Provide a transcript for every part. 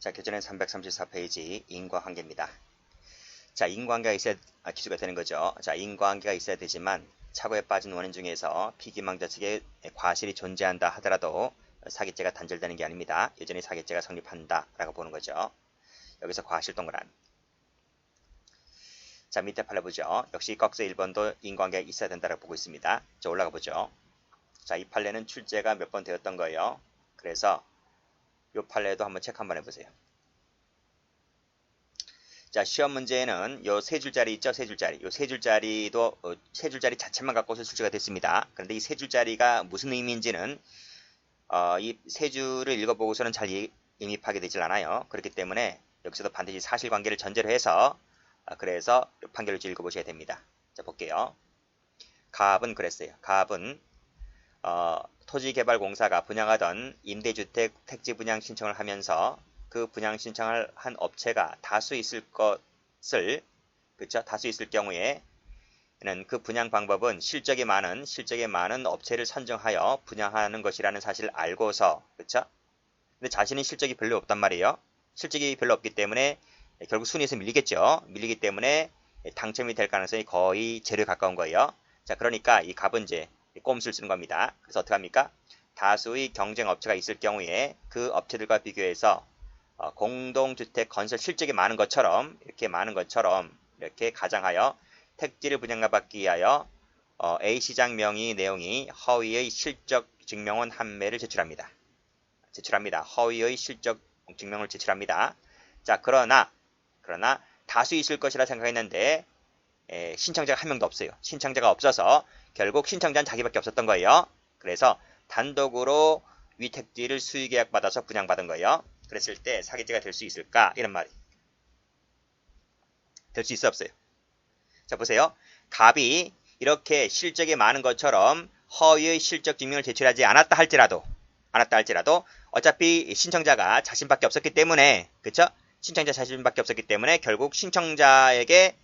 자, 교재는 334페이지 인과관계입니다. 자, 인과관계가 있어야 기수가 되는 거죠. 자, 인과관계가 있어야 되지만 착오에 빠진 원인 중에서 피기망자 측에 과실이 존재한다 하더라도 사기죄가 단절되는 게 아닙니다. 여전히 사기죄가 성립한다 라고 보는 거죠. 여기서 과실 동그란. 자, 밑에 판례 보죠. 역시 꺽쇠 1번도 인과관계가 있어야 된다고 보고 있습니다. 자, 올라가 보죠. 자, 이 판례는 출제가 몇 번 되었던 거예요. 그래서 이 판례도 한번 체크 한번 해보세요. 자, 시험 문제에는 요 세 줄짜리 있죠? 세 줄짜리. 요 세 줄짜리도 세 줄짜리 자체만 갖고서 출제가 됐습니다. 그런데 이 세 줄짜리가 무슨 의미인지는 이 세 줄을 읽어보고서는 잘 인입하게 되질 않아요. 그렇기 때문에 여기서도 반드시 사실관계를 전제로 해서 그래서 판결을 읽어보셔야 됩니다. 자, 볼게요. 갑은 그랬어요. 갑은 토지개발공사가 분양하던 임대주택 택지 분양 신청을 하면서 그 분양 신청을 한 업체가 다수 있을 것을, 그렇죠? 다수 있을 경우에는 그 분양 방법은 실적이 많은 업체를 선정하여 분양하는 것이라는 사실을 알고서, 그렇죠? 근데 자신이 실적이 별로 없단 말이에요. 실적이 별로 없기 때문에 결국 순위에서 밀리겠죠. 밀리기 때문에 당첨이 될 가능성이 거의 제로에 가까운 거예요. 자, 그러니까 이 갑은 이제 꼼수를 쓰는 겁니다. 그래서 어떻게 합니까? 다수의 경쟁 업체가 있을 경우에 그 업체들과 비교해서 공동주택 건설 실적이 많은 것처럼 이렇게 가정하여 택지를 분양받기 위하여 A 시장 명의 내용이 허위의 실적 증명원 한 매를 제출합니다. 허위의 실적 증명을 제출합니다. 자, 그러나 다수 있을 것이라 생각했는데 신청자가 한 명도 없어요. 신청자가 없어서 결국 신청자는 자기밖에 없었던 거예요. 그래서 단독으로 위 택지를 수의계약 받아서 분양받은 거예요. 그랬을 때 사기죄가 될 수 있을까? 이런 말이. 될 수 있어 없어요? 자, 보세요. 갑이 이렇게 실적이 많은 것처럼 허위의 실적 증명을 제출하지 않았다 할지라도 어차피 신청자가 자신밖에 없었기 때문에, 그쵸? 신청자 자신밖에 없었기 때문에 결국 신청자에게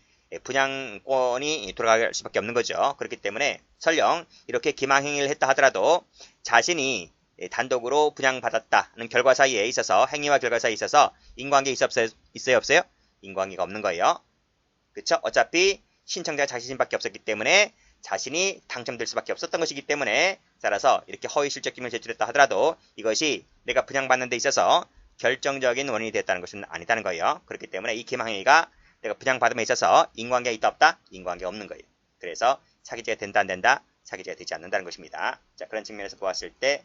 분양권이 돌아갈 수밖에 없는 거죠. 그렇기 때문에 설령 이렇게 기망행위를 했다 하더라도 자신이 단독으로 분양받았다는 결과 사이에 있어서, 행위와 결과 사이에 있어서 인과관계 있어요 없어요? 인과관계가 없는 거예요. 그쵸? 어차피 신청자 자신밖에 없었기 때문에 자신이 당첨될 수밖에 없었던 것이기 때문에, 따라서 이렇게 허위 실적 증명을 제출했다 하더라도 이것이 내가 분양받는 데 있어서 결정적인 원인이 됐다는 것은 아니다는 거예요. 그렇기 때문에 이 기망행위가 내가 분양받음에 있어서 인과관계가 있다 없다? 인과관계가 없는 거예요. 그래서 사기죄가 된다 안 된다? 사기죄가 되지 않는다는 것입니다. 자, 그런 측면에서 보았을 때,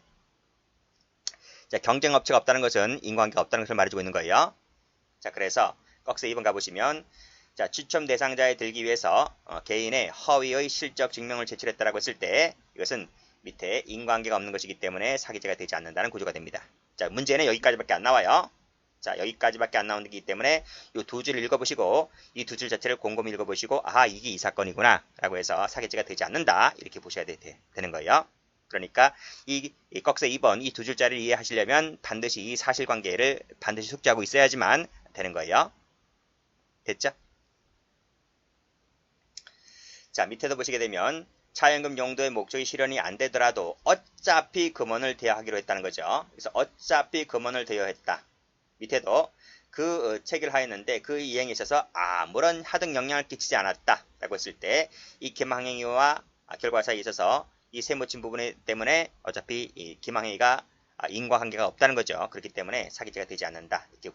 자, 경쟁업체가 없다는 것은 인과관계가 없다는 것을 말해주고 있는 거예요. 자, 그래서 꺽쇠 2번 가보시면, 자, 추첨 대상자에 들기 위해서 개인의 허위의 실적 증명을 제출했다라고 했을 때 이것은 밑에 인과관계가 없는 것이기 때문에 사기죄가 되지 않는다는 구조가 됩니다. 자, 문제는 여기까지밖에 안 나와요. 자, 여기까지밖에 안 나오기 때문에 이 두 줄을 읽어보시고 이 두 줄 자체를 곰곰이 읽어보시고, 아하, 이게 이 사건이구나 라고 해서 사기죄가 되지 않는다, 이렇게 보셔야 되는 거예요. 그러니까 이 꺽쇠 2번 이 두 줄짜리를 이해하시려면 반드시 이 사실관계를 반드시 숙지하고 있어야지만 되는 거예요. 됐죠? 자, 밑에도 보시게 되면 차연금 용도의 목적이 실현이 안 되더라도 어차피 금원을 대여하기로 했다는 거죠. 그래서 어차피 금원을 대여했다. 밑에도 그 체결하였는데 그 이행에 있어서 아무런 하등 영향을 끼치지 않았다 라고 했을 때 이 기망행위와 결과 사이에 있어서 이 세모친 부분 때문에 어차피 이 기망행위가 인과관계가 없다는 거죠. 그렇기 때문에 사기죄가 되지 않는다, 이렇게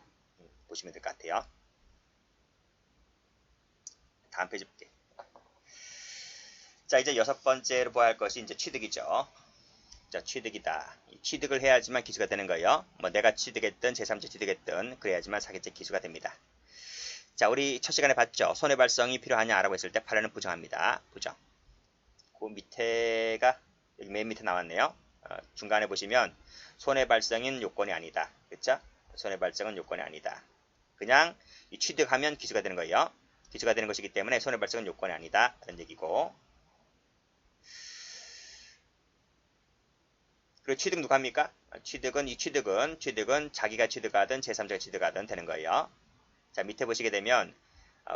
보시면 될 것 같아요. 다음 페이지 볼게요. 자, 이제 6번째로 보아야 할 것이 이제 취득이죠. 자, 취득이다. 취득을 해야지만 기수가 되는 거예요. 뭐 내가 취득했든 제3자 취득했든 그래야지만 사기죄 기수가 됩니다. 자, 우리 첫 시간에 봤죠. 손해발생이 필요하냐라고 했을 때 판례는 부정합니다. 부정. 그 밑에가 여기 맨 밑에 나왔네요. 중간에 보시면 손해발생은 요건이 아니다. 그렇죠? 손해발생은 요건이 아니다. 그냥 취득하면 기수가 되는 거예요. 기수가 되는 것이기 때문에 손해발생은 요건이 아니다, 라는 얘기고. 그리고 취득 누가 합니까? 취득은 자기가 취득하든 제3자가 취득하든 되는 거예요. 자, 밑에 보시게 되면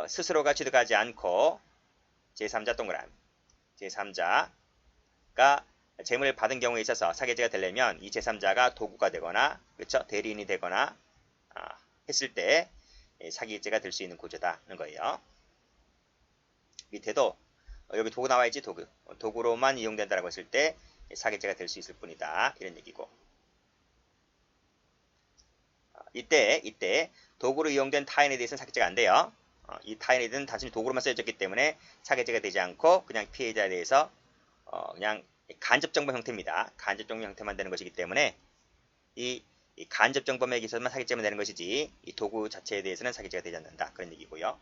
스스로가 취득하지 않고 제3자 동그란, 제3자가 재물을 받은 경우에 있어서 사기죄가 되려면 이 제3자가 도구가 되거나, 그렇죠? 대리인이 되거나 했을 때 사기죄가 될 수 있는 구조다는 거예요. 밑에도 여기 도구 나와있지. 도구로만 이용된다라고 했을 때 사기죄가 될 수 있을 뿐이다, 이런 얘기고, 이때 도구로 이용된 타인에 대해서는 사기죄가 안 돼요. 이 타인은 단순히 도구로만 쓰여졌기 때문에 사기죄가 되지 않고 그냥 피해자에 대해서 그냥 간접정범 형태입니다. 간접정범 형태만 되는 것이기 때문에 이 간접정범에 대해서만 사기죄만 되는 것이지 이 도구 자체에 대해서는 사기죄가 되지 않는다, 그런 얘기고요.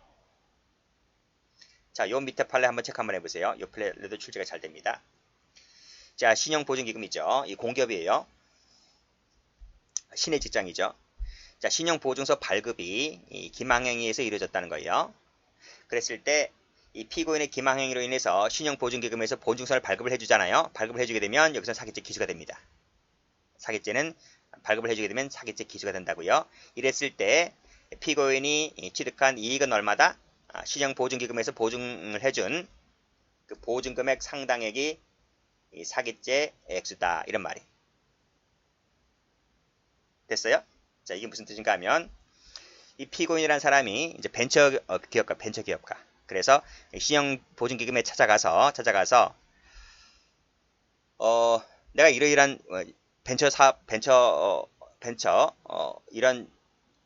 자, 요 밑에 판례 한번 체크 한번 해보세요. 요 판례도 출제가 잘 됩니다. 자, 신용보증기금이죠. 이 공기업이에요. 신의 직장이죠. 자, 신용보증서 발급이 기망행위에 의해서 이루어졌다는 거예요. 그랬을 때 이 피고인의 기망행위로 인해서 신용보증기금에서 보증서를 발급을 해주잖아요. 발급을 해주게 되면 여기서 사기죄 기수가 됩니다. 사기죄는 발급을 해주게 되면 사기죄 기수가 된다고요. 이랬을 때 피고인이 취득한 이익은 얼마다? 신용보증기금에서 보증을 해준 그 보증금액 상당액이 이 사기죄 액수다, 이런 말이 됐어요. 자, 이게 무슨 뜻인가 하면 이 피고인이라는 사람이 이제 벤처기업가. 그래서 신용보증기금에 찾아가서 내가 이러이러한 이런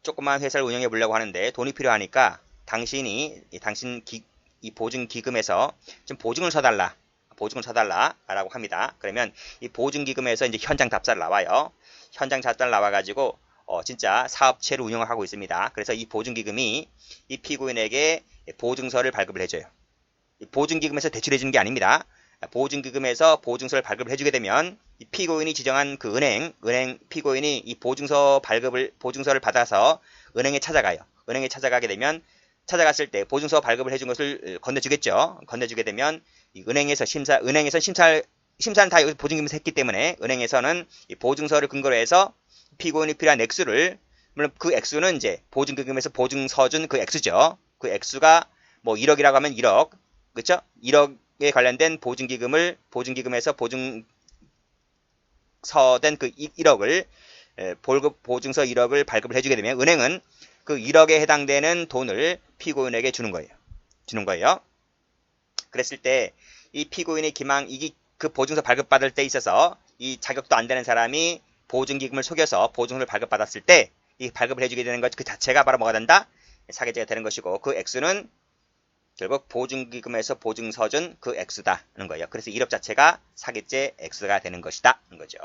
조그만 회사를 운영해 보려고 하는데 돈이 필요하니까 당신 이 보증기금에서 좀 보증을 서달라라고 합니다. 그러면 이 보증기금에서 이제 현장 답사를 나와요. 현장 답사를 나와가지고 진짜 사업체를 운영을 하고 있습니다. 그래서 이 보증기금이 이 피고인에게 보증서를 발급을 해줘요. 이 보증기금에서 대출해주는 게 아닙니다. 보증기금에서 보증서를 발급을 해주게 되면 이 피고인이 지정한 그 피고인이 이 보증서를 받아서 은행에 찾아가요. 은행에 찾아가게 되면 찾아갔을 때 보증서 발급을 해준 것을 건네주겠죠. 건네주게 되면 이 은행에서 심사는 다 여기서 보증기금에서 했기 때문에 은행에서는 이 보증서를 근거로 해서 피고인이 필요한 액수를, 물론 그 액수는 이제 보증기금에서 보증서 준 그 액수죠. 그 액수가 뭐 1억이라고 하면 1억, 그렇죠? 1억에 관련된 보증기금에서 보증서 된 그 1억을 보증서 1억을 발급을 해주게 되면 은행은 그 1억에 해당되는 돈을 피고인에게 주는 거예요. 그랬을 때 이 피고인의 그 보증서 발급받을 때 있어서 이 자격도 안 되는 사람이 보증기금을 속여서 보증서를 발급받았을 때 이 발급을 해주게 되는 것 그 자체가 바로 뭐가 된다? 사기죄가 되는 것이고, 그 액수는 결국 보증기금에서 보증서 준 그 액수다는 거예요. 그래서 1억 자체가 사기죄 액수가 되는 것이다 는 거죠.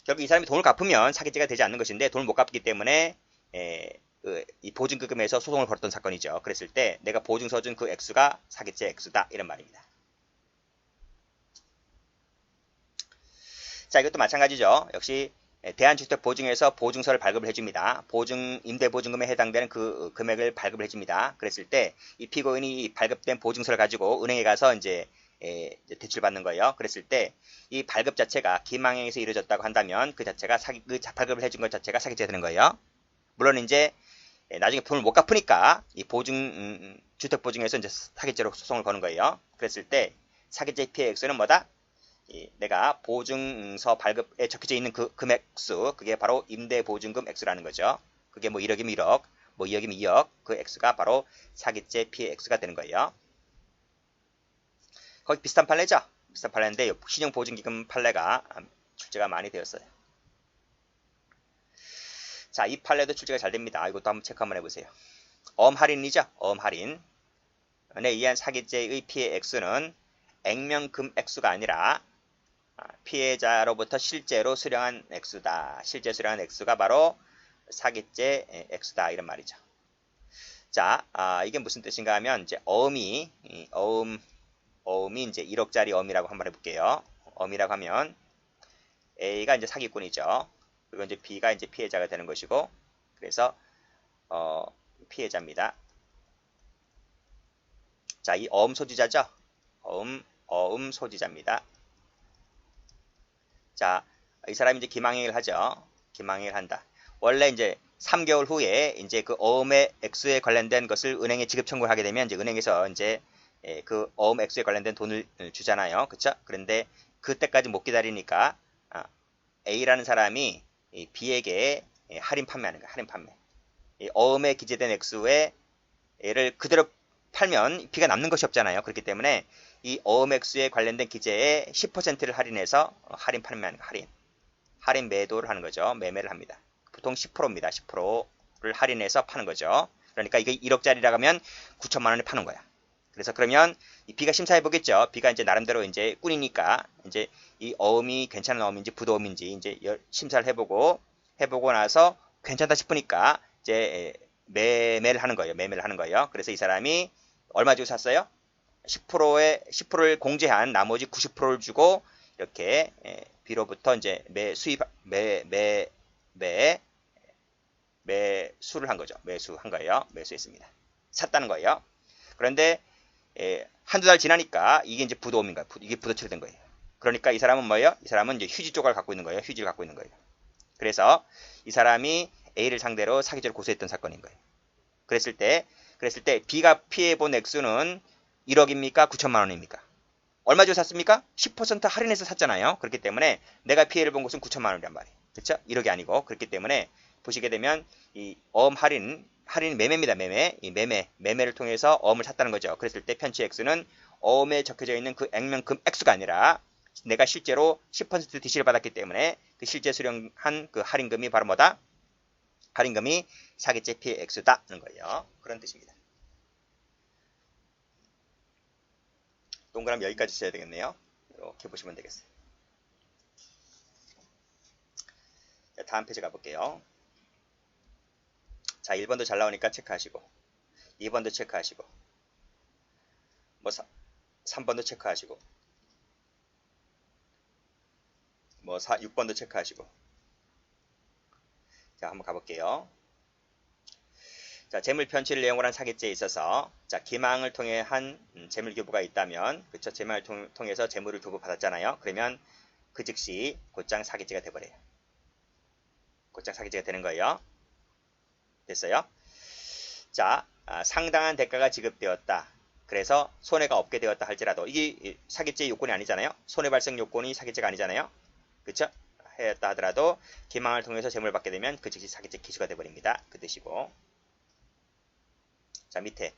결국 이 사람이 돈을 갚으면 사기죄가 되지 않는 것인데 돈을 못 갚기 때문에 이 보증기금에서 소송을 걸었던 사건이죠. 그랬을 때 내가 보증서 준 그 액수가 사기죄 액수다, 이런 말입니다. 자, 이것도 마찬가지죠. 역시 대한주택보증에서 보증서를 발급을 해줍니다. 임대보증금에 해당되는 그 금액을 발급을 해줍니다. 그랬을 때 이 피고인이 발급된 보증서를 가지고 은행에 가서 이제 대출받는 거예요. 그랬을 때 이 발급 자체가 기망행위에서 이루어졌다고 한다면 그 자체가 발급을 해준 것 자체가 사기죄가 되는 거예요. 물론 이제 나중에 돈을 못 갚으니까 이 주택보증에서 이제 사기죄로 소송을 거는 거예요. 그랬을 때 사기죄 피해 액수는 뭐다? 내가 보증서 발급에 적혀져 있는 그 금액수, 그게 바로 임대보증금 액수라는 거죠. 그게 뭐 1억이면 1억, 뭐 2억이면 2억, 그 액수가 바로 사기죄 피해 액수가 되는 거예요. 거의 비슷한 판례죠. 비슷한 판례인데 신용보증기금 판례가 출제가 많이 되었어요. 자, 이 판례도 출제가 잘 됩니다. 이것도 한번 체크 한번 해보세요. 엄할인이죠. 엄할인에 의한 사기죄의 피해 액수는 액면금 액수가 아니라 피해자로부터 실제로 수령한 액수다. 실제 수령한 액수가 바로 사기죄 액수다, 이런 말이죠. 자, 이게 무슨 뜻인가 하면 이제 어음이 이제 1억짜리 어음이라고 한번 해볼게요. 어음이라고 하면 A가 이제 사기꾼이죠. 그리고 이제 B가 이제 피해자가 되는 것이고, 그래서 피해자입니다. 자, 이 어음 소지자죠. 어음 소지자입니다. 자, 이 사람이 이제 기망행위를 하죠. 기망행위를 한다. 원래 이제 3개월 후에 이제 그 어음의 액수에 관련된 것을 은행에 지급 청구를 하게 되면 이제 은행에서 이제 그 어음 액수에 관련된 돈을 주잖아요. 그쵸? 그런데 그때까지 못 기다리니까 A라는 사람이 B에게 할인 판매하는 거야. 할인 판매. 이 어음에 기재된 액수에 얘를 그대로 팔면 B가 남는 것이 없잖아요. 그렇기 때문에 이 어음 액수에 관련된 기재에 10%를 할인해서 할인 판매하는 거, 할인 매도를 하는 거죠. 매매를 합니다. 보통 10%입니다. 10%를 할인해서 파는 거죠. 그러니까 이게 1억짜리라고 하면 9천만 원에 파는 거야. 그래서 그러면 이 B가 심사해 보겠죠. B가 이제 나름대로 이제 꾼이니까 이제 이 어음이 괜찮은 어음인지 부도음인지 이제 심사를 해보고 나서 괜찮다 싶으니까 이제 매매를 하는 거예요. 매매를 하는 거예요. 그래서 이 사람이 얼마 주고 샀어요? 10%를 공제한 나머지 90%를 주고 이렇게 B로부터 이제 매수를 한 거죠. 매수한 거예요. 매수했습니다. 샀다는 거예요. 그런데 한두 달 지나니까 이게 이제 부도음인 거예요. 이게 부도처리 된 거예요. 그러니까 이 사람은 뭐예요? 이 사람은 이제 휴지 조각을 갖고 있는 거예요. 휴지를 갖고 있는 거예요. 그래서 이 사람이 A를 상대로 사기죄를 고소했던 사건인 거예요. 그랬을 때 B가 피해본 액수는 1억입니까? 9천만 원입니까? 얼마 주고 샀습니까? 10% 할인해서 샀잖아요. 그렇기 때문에 내가 피해를 본 것은 9천만 원이란 말이에요. 그렇죠? 1억이 아니고. 그렇기 때문에 보시게 되면 이 어음 할인 매매입니다. 이 매매를 통해서 어음을 샀다는 거죠. 그랬을 때 편취 액수는 어음에 적혀져 있는 그 액면금 액수가 아니라 내가 실제로 10% DC를 받았기 때문에 그 실제 수령한 그 할인금이 바로 뭐다? 할인금이 사기죄 피해 액수다는 거예요. 그런 뜻입니다. 동그라미 여기까지 써야 되겠네요. 이렇게 보시면 되겠어요. 자, 다음 페이지 가볼게요. 자, 1번도 잘 나오니까 체크하시고 2번도 체크하시고 뭐 3번도 체크하시고 뭐 6번도 체크하시고 자, 한번 가볼게요. 자, 재물 편취를 내용으로 한 사기죄에 있어서 자, 기망을 통해 한 재물 교부가 있다면 그쵸? 재물을 통해서 재물을 교부받았잖아요. 그러면 그 즉시 곧장 사기죄가 돼버려요. 곧장 사기죄가 되는 거예요. 됐어요? 자, 상당한 대가가 지급되었다. 그래서 손해가 없게 되었다 할지라도 이게 사기죄의 요건이 아니잖아요. 손해 발생 요건이 사기죄가 아니잖아요. 그쵸? 했다 하더라도 기망을 통해서 재물을 받게 되면 그 즉시 사기죄 기수가 돼버립니다. 그 뜻이고. 자, 밑에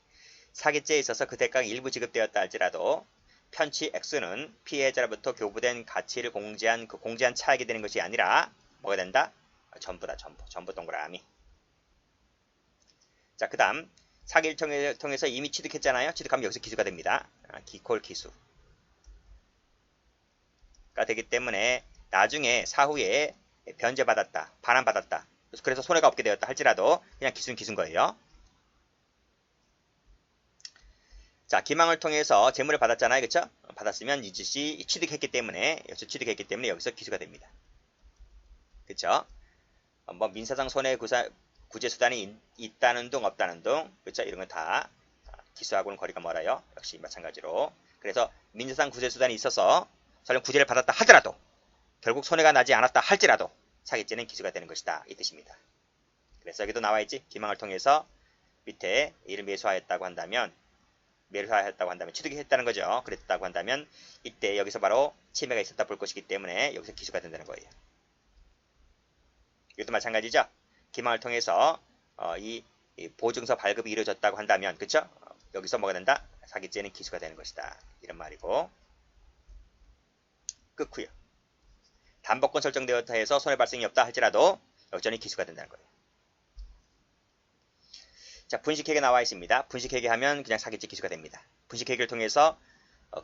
사기죄에 있어서 그 대가가 일부 지급되었다 할지라도 편취 액수는 피해자로부터 교부된 가치를 공제한 그 공제한 차액이 되는 것이 아니라 뭐가 된다? 전부다. 전부 동그라미. 자, 그 다음 사기를 통해서 이미 취득했잖아요. 취득하면 여기서 기수가 됩니다. 기콜 기수가 되기 때문에 나중에 사후에 변제받았다, 반환받았다. 그래서 손해가 없게 되었다 할지라도 그냥 기수는 기수인 거예요. 자, 기망을 통해서 재물을 받았잖아요. 그쵸? 받았으면 이 즉시 취득했기 때문에 여기서 기수가 됩니다. 그쵸? 뭐 민사상 손해 구제 수단이 있다는 둥 없다는 둥 그쵸? 이런 건 다 기수하고는 거리가 멀어요. 역시 마찬가지로. 그래서 민사상 구제 수단이 있어서 설령 구제를 받았다 하더라도 결국 손해가 나지 않았다 할지라도 사기죄는 기수가 되는 것이다. 이 뜻입니다. 그래서 여기도 나와있지. 기망을 통해서 밑에 이를 매수하였다고 한다면 취득했다는 거죠. 그랬다고 한다면 이때 여기서 바로 침해가 있었다 볼 것이기 때문에 여기서 기수가 된다는 거예요. 이것도 마찬가지죠. 기망을 통해서 이 보증서 발급이 이루어졌다고 한다면 그쵸? 여기서 뭐가 된다? 사기죄는 기수가 되는 것이다. 이런 말이고 끝이요. 담보권 설정되었다 해서 손해 발생이 없다 할지라도 여전히 기수가 된다는 거예요. 자, 분식회계 나와 있습니다. 분식회계 하면 그냥 사기죄 기수가 됩니다. 분식회계를 통해서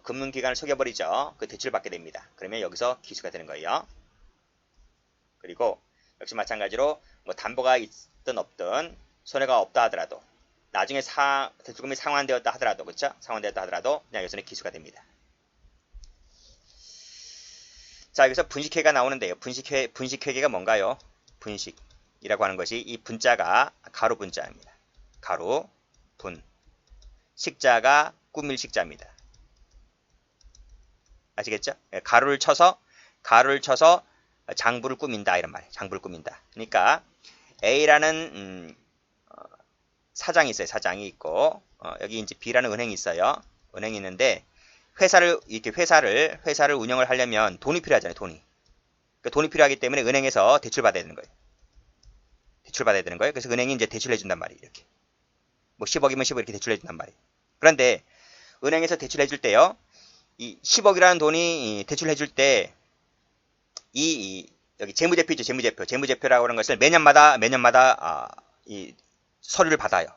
금융기관을 속여버리죠. 그 대출을 받게 됩니다. 그러면 여기서 기수가 되는 거예요. 그리고 역시 마찬가지로 뭐 담보가 있든 없든 손해가 없다 하더라도 나중에 대출금이 상환되었다 하더라도 그쵸? 상환되었다 하더라도 그냥 여기서는 기수가 됩니다. 자, 여기서 분식회계가 나오는데요. 분식회계가 뭔가요? 분식이라고 하는 것이 이 분자가 가로 분자입니다. 가로, 분. 식자가 꾸밀 식자입니다. 아시겠죠? 가루를 쳐서 장부를 꾸민다 이런 말이에요. 장부를 꾸민다. 그러니까 A라는 사장이 있어요. 사장이 있고 여기 이제 B라는 은행이 있어요. 은행이 있는데 회사를 운영을 하려면 돈이 필요하잖아요. 돈이. 그러니까 돈이 필요하기 때문에 은행에서 대출 받아야 되는 거예요. 대출받아야 되는 거예요. 그래서 은행이 이제 대출해 준단 말이에요. 이렇게. 뭐 10억이면 10억 이렇게 대출해 준단 말이에요. 그런데 은행에서 대출해 줄 때요. 이 10억이라는 돈이 대출해 줄 때 여기 재무제표 있죠. 재무제표라고 하는 것을 매년마다 이 서류를 받아요.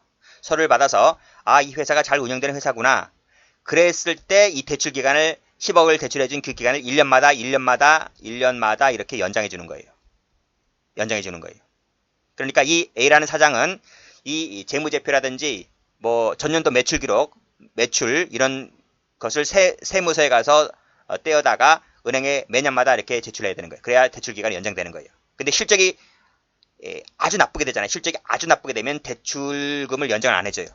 서류를 받아서 이 회사가 잘 운영되는 회사구나. 그랬을 때 이 대출 기간을 10억을 대출해 준 그 기간을 1년마다 이렇게 연장해 주는 거예요. 연장해 주는 거예요. 그러니까 이 A라는 사장은 이 재무제표라든지 뭐 전년도 매출 기록, 매출 이런 것을 세무서에 가서 떼어다가 은행에 매년마다 이렇게 제출해야 되는 거예요. 그래야 대출 기간이 연장되는 거예요. 근데 실적이 아주 나쁘게 되잖아요. 실적이 아주 나쁘게 되면 대출금을 연장을 안 해줘요.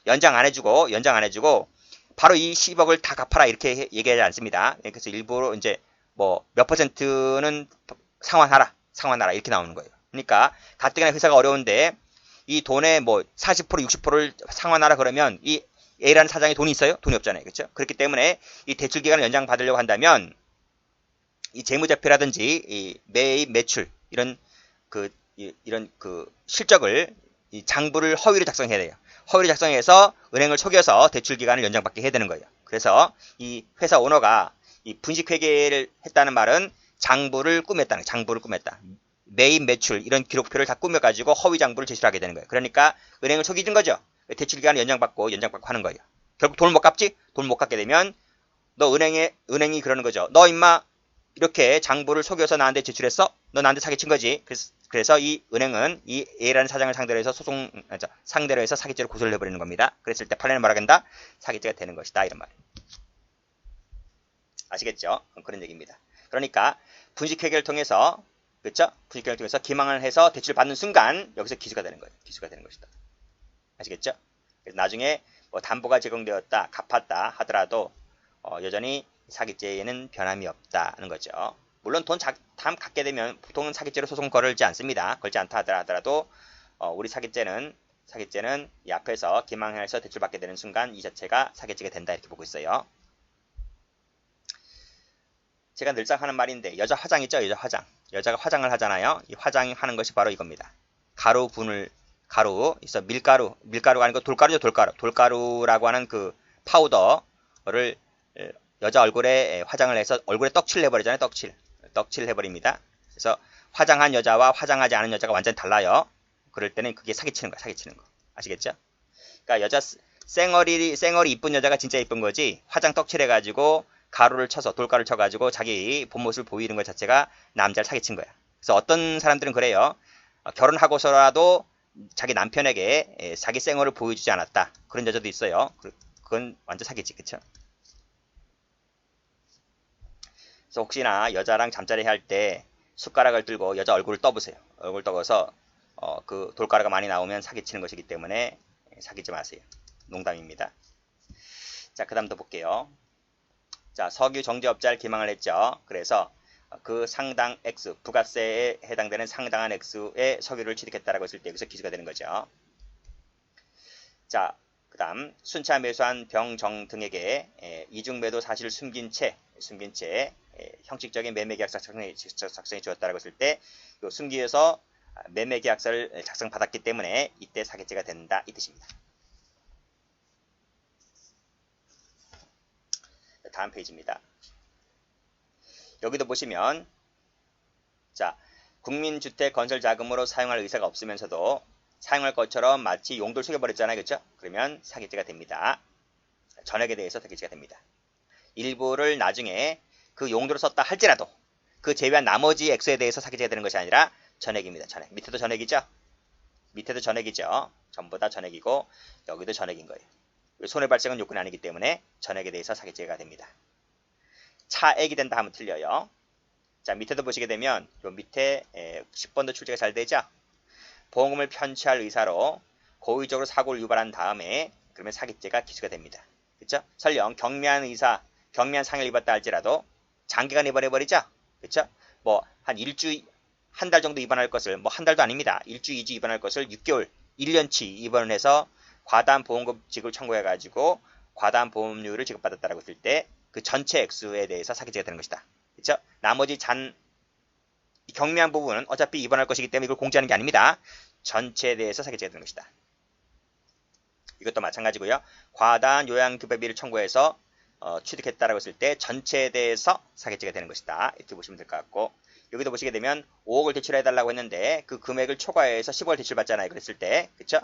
연장 안 해주고 바로 이 10억을 다 갚아라 이렇게 얘기하지 않습니다. 그래서 일부러 이제 뭐 몇 퍼센트는 상환하라 이렇게 나오는 거예요. 그러니까 가뜩이나 회사가 어려운데 이 돈의 뭐 40% 60%를 상환하라 그러면 이 A라는 사장이 돈이 있어요? 돈이 없잖아요. 그렇죠? 그렇기 때문에 이 대출 기간을 연장 받으려고 한다면 이 재무제표라든지 이 매입 매출 이런 그 실적을 이 장부를 허위로 작성해야 돼요. 허위로 작성해서 은행을 속여서 대출 기간을 연장받게 해야 되는 거예요. 그래서 이 회사 오너가 이 분식회계를 했다는 말은 장부를 꾸몄다. 매입 매출 이런 기록표를 다 꾸며가지고 허위 장부를 제출하게 되는 거예요. 그러니까 은행을 속이는 거죠. 대출 기간을 연장받고 하는 거예요. 결국 돈을 못 갚지? 돈을 못 갚게 되면 너 은행이 그러는 거죠. 너 임마 이렇게 장부를 속여서 나한테 제출했어? 너 나한테 사기친 거지. 그래서 이 은행은 이 A라는 사장을 상대로 해서 사기죄로 고소를 해버리는 겁니다. 그랬을 때 판례는 뭐라 한다? 사기죄가 되는 것이다. 이런 말이에요. 아시겠죠? 그런 얘기입니다. 그러니까 분식회계를 통해서 그렇죠? 분식회계를 통해서 기망을 해서 대출을 받는 순간 여기서 기수가 되는 거예요. 기수가 되는 것이다. 아시겠죠? 그래서 나중에 뭐 담보가 제공되었다, 갚았다 하더라도 여전히 사기죄에는 변함이 없다는 거죠. 물론 돈 다음 갖게 되면 보통은 사기죄로 소송 걸지 않습니다. 걸지 않다 하더라도 우리 사기죄는 이 앞에서 기망해서 대출받게 되는 순간 이 자체가 사기죄가 된다 이렇게 보고 있어요. 제가 늘상 하는 말인데 여자 화장 있죠? 여자가 화장을 하잖아요. 이 화장이 하는 것이 바로 이겁니다. 가루 있어 밀가루가 아니고 돌가루죠. 돌가루라고 하는 그 파우더를 여자 얼굴에 화장을 해서 얼굴에 떡칠을 해버리잖아요. 떡칠을 해버립니다. 그래서 화장한 여자와 화장하지 않은 여자가 완전히 달라요. 그럴 때는 그게 사기치는 거. 아시겠죠? 그러니까 여자 쌩얼이 이쁜 여자가 진짜 이쁜 거지. 화장 떡칠해가지고 돌가루를 쳐가지고 자기 본 모습을 보이는 것 자체가 남자를 사기친 거야. 그래서 어떤 사람들은 그래요. 결혼하고서라도 자기 남편에게 자기 쌩얼을 보여주지 않았다. 그런 여자도 있어요. 그건 완전 사기지, 그쵸? 그래서 혹시나 여자랑 잠자리 할 때 숟가락을 들고 여자 얼굴을 떠보세요. 얼굴 떠서 그 돌가루가 많이 나오면 사기치는 것이기 때문에 사기지 마세요. 농담입니다. 자, 그 다음 또 볼게요. 자, 석유 정제업자를 기망을 했죠. 그래서 그 상당 X, 부가세에 해당되는 상당한 X의 석유를 취득했다라고 했을 때 여기서 기수가 되는 거죠. 자, 그 다음 순차 매수한 병정 등에게 이중매도 사실을 숨긴 채 형식적인 매매계약서 작성해 주었다라고 했을 때 숨기해서 매매계약서를 작성받았기 때문에 이때 사기죄가 된다 이 뜻입니다. 다음 페이지입니다. 여기도 보시면 자, 국민주택 건설 자금으로 사용할 의사가 없으면서도 사용할 것처럼 마치 용도를 속여버렸잖아요. 그렇죠? 그러면 사기죄가 됩니다. 전액에 대해서 사기죄가 됩니다. 일부를 나중에 그 용도로 썼다 할지라도 그 제외한 나머지 액수에 대해서 사기죄가 되는 것이 아니라 전액입니다. 전액. 밑에도 전액이죠? 전부 다 전액이고 여기도 전액인 거예요. 손해발생은 요건이 아니기 때문에 전액에 대해서 사기죄가 됩니다. 차액이 된다 하면 틀려요. 자, 밑에도 보시게 되면 요 밑에 10번도 출제가 잘 되죠? 보험금을 편취할 의사로 고의적으로 사고를 유발한 다음에 그러면 사기죄가 기수가 됩니다. 그렇죠? 설령 경미한 상해를 입었다 할지라도 장기간 입원해버리죠? 그렇죠? 뭐 한 달 정도 입원할 것을 한 달도 아닙니다. 1주, 2주 입원할 것을 6개월, 1년치 입원을 해서 과다한 보험금 지급을 청구해가지고 과다한 보험료를 지급받았다라고 했을 때 그 전체 액수에 대해서 사기죄가 되는 것이다. 그렇죠? 나머지 이 경미한 부분은 어차피 입원할 것이기 때문에 이걸 공지하는 게 아닙니다. 전체에 대해서 사기죄가 되는 것이다. 이것도 마찬가지고요. 과다한 요양급여비를 청구해서 취득했다라고 했을 때 전체에 대해서 사기죄가 되는 것이다. 이렇게 보시면 될 것 같고, 여기도 보시게 되면 5억을 대출해달라고 했는데 그 금액을 초과해서 10억을 대출받잖아요. 그랬을 때, 그쵸?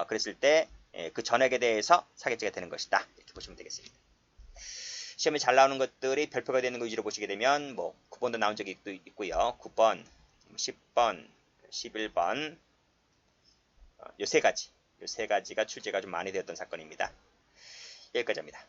그랬을 때 그 전액에 대해서 사기죄가 되는 것이다. 이렇게 보시면 되겠습니다. 시험에 잘 나오는 것들이 별표가 되는 거 위주로 보시게 되면 뭐 9번도 나온 적이 있고요. 9번, 10번, 11번 요 세 가지가 출제가 좀 많이 되었던 사건입니다. 여기까지 합니다.